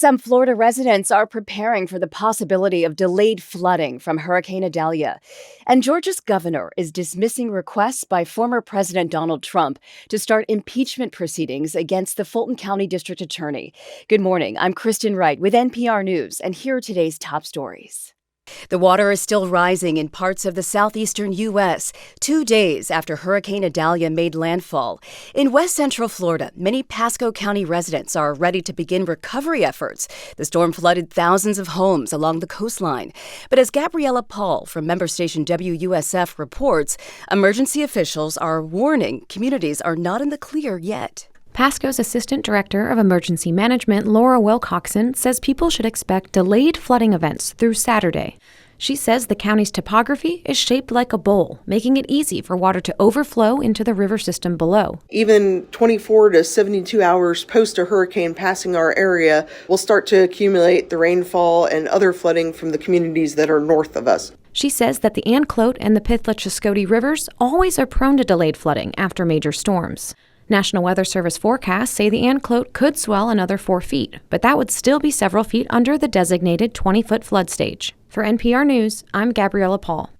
Some Florida residents are preparing for the possibility of delayed flooding from Hurricane Idalia. And Georgia's governor is dismissing requests by former President Donald Trump to start impeachment proceedings against the Fulton County District Attorney. Good morning. I'm Kristen Wright with NPR News, and here are today's top stories. The water is still rising in parts of the southeastern U.S., 2 days after Hurricane Idalia made landfall. In west central Florida, many Pasco County residents are ready to begin recovery efforts. The storm flooded thousands of homes along the coastline. But as Gabriella Paul from member station WUSF reports, emergency officials are warning communities are not in the clear yet. Pasco's Assistant Director of Emergency Management, Laura Wilcoxon, says people should expect delayed flooding events through Saturday. She says the county's topography is shaped like a bowl, making it easy for water to overflow into the river system below. Even 24 to 72 hours post a hurricane passing our area, we'll start to accumulate the rainfall and other flooding from the communities that are north of us. She says that the Anclote and the Pythla-Chascoti rivers always are prone to delayed flooding after major storms. National Weather Service forecasts say the Anclote could swell another 4 feet, but that would still be several feet under the designated 20-foot flood stage. For NPR News, I'm Gabriella Paul.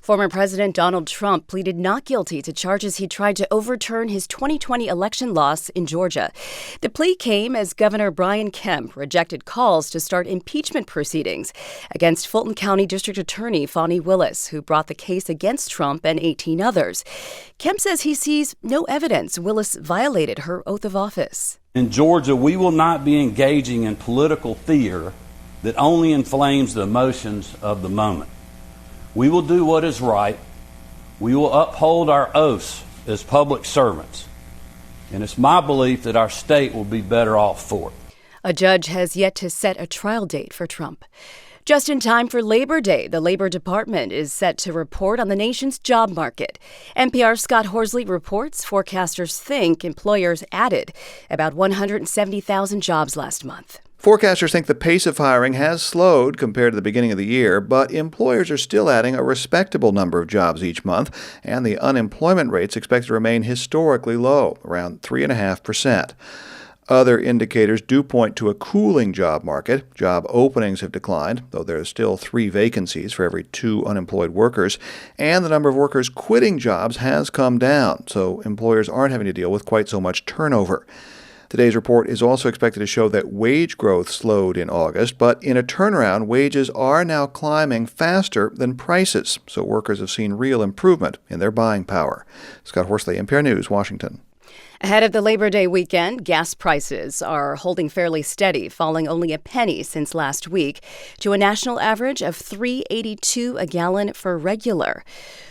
Former President Donald Trump pleaded not guilty to charges he tried to overturn his 2020 election loss in Georgia. The plea came as Governor Brian Kemp rejected calls to start impeachment proceedings against Fulton County District Attorney Fani Willis, who brought the case against Trump and 18 others. Kemp says he sees no evidence Willis violated her oath of office. In Georgia, we will not be engaging in political theater that only inflames the emotions of the moment. We will do what is right. We will uphold our oaths as public servants. And it's my belief that our state will be better off for it. A judge has yet to set a trial date for Trump. Just in time for Labor Day, the Labor Department is set to report on the nation's job market. NPR's Scott Horsley reports forecasters think employers added about 170,000 jobs last month. Forecasters think the pace of hiring has slowed compared to the beginning of the year, but employers are still adding a respectable number of jobs each month, and the unemployment rate's expected to remain historically low, around 3.5%. Other indicators do point to a cooling job market. Job openings have declined, though there are still 3 vacancies for every 2 unemployed workers, and the number of workers quitting jobs has come down, so employers aren't having to deal with quite so much turnover. Today's report is also expected to show that wage growth slowed in August, but in a turnaround, wages are now climbing faster than prices, so workers have seen real improvement in their buying power. Scott Horsley, NPR News, Washington. Ahead of the Labor Day weekend, gas prices are holding fairly steady, falling only a penny since last week to a national average of $3.82 a gallon for regular.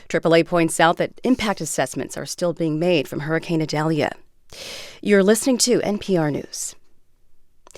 AAA points out that impact assessments are still being made from Hurricane Idalia. You're listening to NPR News.